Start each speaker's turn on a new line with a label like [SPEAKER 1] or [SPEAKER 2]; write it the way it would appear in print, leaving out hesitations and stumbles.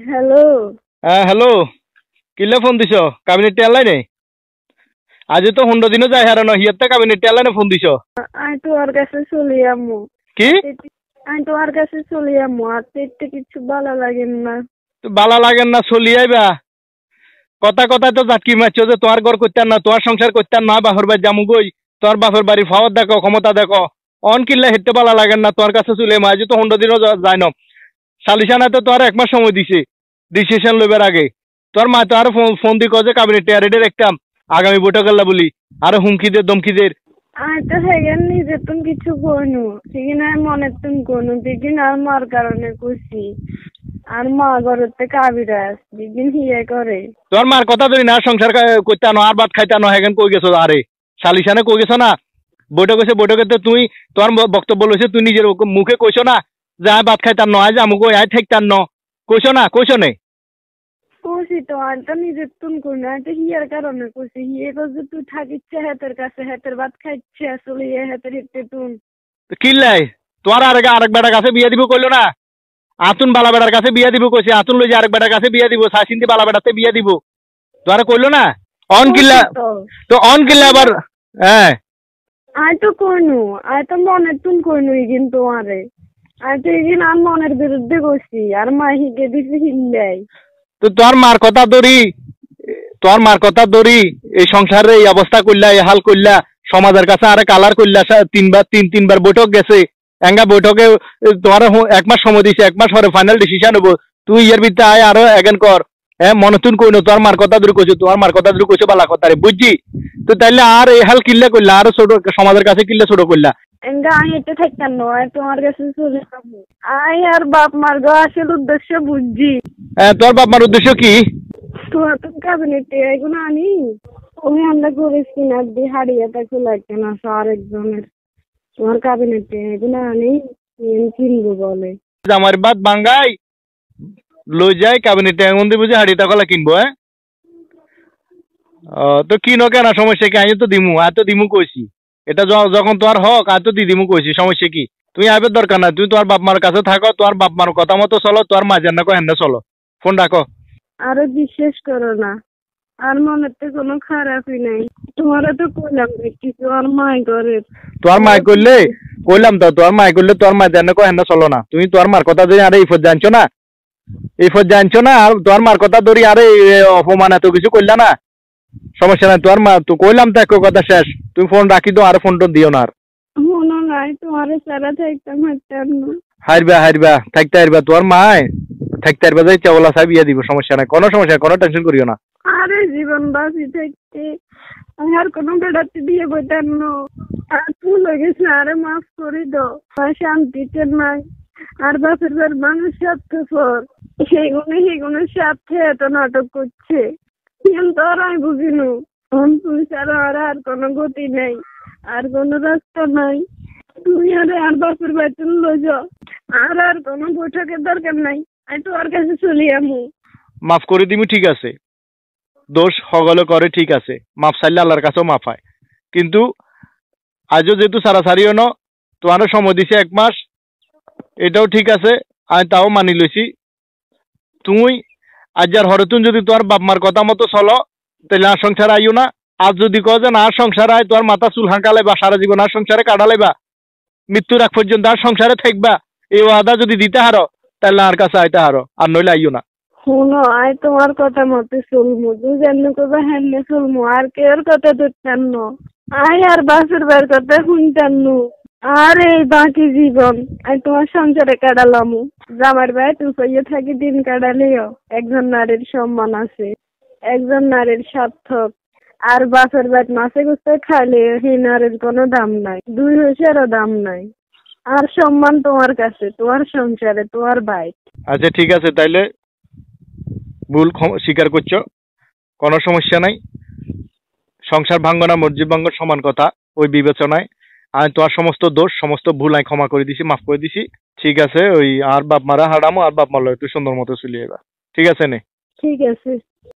[SPEAKER 1] Hello.
[SPEAKER 2] হ্যাঁ hello, কিল্লে phone দিছ? Cabinet টেলাই নেই আজ তো 15 দিনও যায় হারানো হিয়াতে কাবিনেট টেলাই ফোন দিছ
[SPEAKER 1] আমি তোমার কাছে চলে যাবো।
[SPEAKER 2] কি
[SPEAKER 1] আমি তোমার কাছে চলে যাবো, আর পেটে কিছু ভালো লাগে না।
[SPEAKER 2] বালা লাগেন না চলি আইবা কথা কথায় তো জাটকি মারছো যে তোমার ঘর করতেন না, তোমার সংসার করতেন না, বাপের বাড়ি জামু গই, তোমার বাপের বাড়ি ফাওয়ার দেখো, ক্ষমতা দেখো, অন কিল্লা হেঁটে বালা লাগেন না তোমার কাছে চলে আজ তো 15 দিনও যায় না। সালিশানা তো তোমার 1 মাস সময় দিছে ডিসিশন লইবার আগে। তোর মা তো আর ফোন দি কয়ে কাবিনেট টেয়ারেডে রাখতাম আগামী বৈঠক আল্লাহ বলি, আরো হুমকিদের দমকিদের।
[SPEAKER 1] আমি তো সেখান নিজে তুমি কিছু কইনু, সেখানে মনে তুমি কইনু, যেদিন আর মার কারণে কইছি। আর মা ঘরেতে কাবিরাজ যেদিন হিয়ে করে।
[SPEAKER 2] তোর মার কথা ধরি না, সংসার করতে আনো আর ভাত খাইতে আনো, হ্যাঁ কই গেছো? আরে সালিশানে কই গেছো না? বৈঠক হয়েছে, বৈঠকে তো তুই তোর বক্তব্য লইছে, তুই নিজের মুখে কইছো না যে আয় ভাত খাইতাম ন, আজ আমুক আয় ঠেকতাম ন, কইছো না? কইছো নে?
[SPEAKER 1] কইছি তো, আমি তো নিজে তুমি কইনু, আমি তো হিয়ার কারণে কইছি। হিয়ে যে তুই থাকিচ্ছে হাতের কাছে, হাতের ভাত খাইচ্ছে আসলে হাতের হেঁটে তুন।
[SPEAKER 2] কিল্লাই তোমার আরেক বেটার কাছে বিয়ে দিব কইলো না? আতুন বালা বেটার কাছে বিয়ে দিব কইছে, আতুন লই যে আরেক বেটার কাছে বিয়ে দিব, সাইসিন্দি বালা বেটাতে বিয়ে দিব, তোরা কইলো না? অন কিল্লা তো অন কিল্লা আবার। হ্যাঁ
[SPEAKER 1] আমি তো কইনু, আমি তো মনে তুমি কইনু ইগিন তোমারে। আমি তো ইগিন আর মনের বিরুদ্ধে কইছি, আর মা হিগে দিছি হিল্লাই।
[SPEAKER 2] তো তোর মার কথা ধরি, তোর মার কথা ধরি এই সংসারে এই অবস্থা করলা, এই হাল করলা, সমাজের কাছে আরে কালার করলা, তিনবার বৈঠক গেছে, এঙ্গা বৈঠকে তোমার 1 মাস সময় দিছে, 1 মাস পরে ফাইনাল ডিসিশন হবো, তুই ইয়ার ভিতরে আয় আরো এগেন কর। হ্যাঁ মনতুন কইনো তোর মার কথা ধরে কইছো, তোমার মার কথা ধরে কইছো বালা কথা রে, বুঝছি? তো তাইলে আর এই হাল কিল্লা করলা, আরো ছোট সমাজের কাছে কিল্লা ছোট করলা।
[SPEAKER 1] এঙ্গা আমি হেঁটে থাকতাম নয়, তোমার কাছে চলে যাবো। আই আর বাপ মার গো আসল উদ্দেশ্য বুঝছি।
[SPEAKER 2] হ্যাঁ তোর বাপ মার উদ্দেশ্য কি?
[SPEAKER 1] তোমার তো কাবিনেটে এগুলো আনি, ওই আমরা করেছি না দিয়ে হারিয়েটা খোলা কেন আরেকজনের। তোমার কাবিনেটে এগুলো আনি কিনবো বলে।
[SPEAKER 2] আমার বাদ বাঙ্গাই লই যাই কাবিনেটে এমন দিব যে হাড়িটা কলা কিনবো। হ্যাঁ তো কিনো কেন, সমস্যা কি? আমি তো দিমু, আর তো দিমু কইছি, এটা যখন তোমার হক আর তো দিমু কইছি, সমস্যা কি? তুমি আইবার দরকার না, তুমি তোমার বাপ মার কাছে থাকো, তোমার বাপ মার কথা মতো চলো, তোমার মা যেন কো হেন চলো, ফোন রাখো।
[SPEAKER 1] আরো বিশ্বাস করো না, আর মনেতে কোনো খারাপই নাই। তোমারা তো কইলাম কিছু আর মাই করে।
[SPEAKER 2] তোমার মাই করলে কইলাম তো, তোমার মাই করলে তোমার মা যেন কো হেন চলো না, তুমি তোমার মার কথা ধরে আরে ইফত জানছো না, ইফত জানছো না, আর তোমার মার কথা ধরি আরে অপমান এত কিছু করলা না, সমস্যা নাই, তোমার মা তো কইলাম তো এক কথা শেষ, তুমি ফোন রাখি দাও, আর ফোন টোন দিও না। আর
[SPEAKER 1] মনে নাই তোমারে সারা থাকতাম হাঁটতাম না।
[SPEAKER 2] হারবা থাকতে হারবা, তোমার মায় থাকতে হারবা, যাই চাওলা সাহেব বিয়ে দিব, সমস্যা নাই, কোনো সমস্যা, কোনো টেনশন করিও না।
[SPEAKER 1] আরে জীবন বাঁচি থাকতে আর কোনো বেড়াতে দিয়ে বইতাম না। আর ভুল হয়ে গেছে, আরে মাফ করে দাও। আর শান্তিতে নাই, আর বাপের বাড়ির মানুষ স্বার্থপর, সেইগুলো স্বার্থে এত নাটক করছে। কিন্তু আর আমি বুঝিনু তুমি ছাড়া আর কোনো গতি নেই, আর কোনো রাস্তা নাই। তুমি আর বাপের বাড়িতে লই যাও, আর কোনো বৈঠকের দরকার নাই। আমি তোমার কাছে চলি আমি।
[SPEAKER 2] মাফ করে দিবি, ঠিক আছে, দোষ হগলে করে, ঠিক আছে, মাফ চাইলে আল্লাহর কাছেও মাফ হয়, কিন্তু আজও যেহেতু সারাসারিও ন, তোমারও সময় দিছে 1 মাস, এটাও ঠিক আছে, আমি তাও মানি লইছি। তুই আজ আর হরতুন যদি তোমার বাপ মার কথা মতো চলো, তাহলে আর সংসার আইও না। আর যদি কো যে না সংসার আয়, তোমার মাথা চুল হাঁকা লাইবা, সারা জীবন আর সংসারে কাটা লাইবা, মৃত্যুর আগ পর্যন্ত আর সংসারে থাকবা, এই ওয়াদা যদি দিতে হারো, তাহলে আর কাছে আইতে হারো, আর নইলে আইও না।
[SPEAKER 1] শুনো, আয় তোমার কথা মতে চলমু, তুই যেমনি করবা হেমনি চলমু, আর কেউর কথা ধরতাম না। আয় আর বাসের বার কথা শুনতাম নু। আর এই বাকি জীবন আমি তোমার সংসারে কাটালামু। জামার ভাই তুই কইয়ে থাকি দিন কাটালেও একজন নারীর সম্মান আছে, একজন নারীর সার্থক। আর বাসের বাদ মাসে গুছতে খাইলে সেই নারীর কোনো দাম নাই, 2 পয়সারও দাম নাই। আর সম্মান তোমার কাছে, তোমার সংসারে, তোমার ভাই।
[SPEAKER 2] আচ্ছা ঠিক আছে, তাইলে ভুল স্বীকার করছো, কোনো সমস্যা নাই, সংসার ভাঙ্গ না মসজিদ ভাঙ্গ সমান কথা, ওই বিবেচনায় আমি তোমার সমস্ত দোষ সমস্ত ভুল আমি ক্ষমা করে দিছি, মাফ করে দিছি, ঠিক আছে। ওই আর বাপ মারা হারামো, আর বাপ মারলো একটু সুন্দর মতো চলিয়ে, ঠিক আছে নে?
[SPEAKER 1] ঠিক আছে।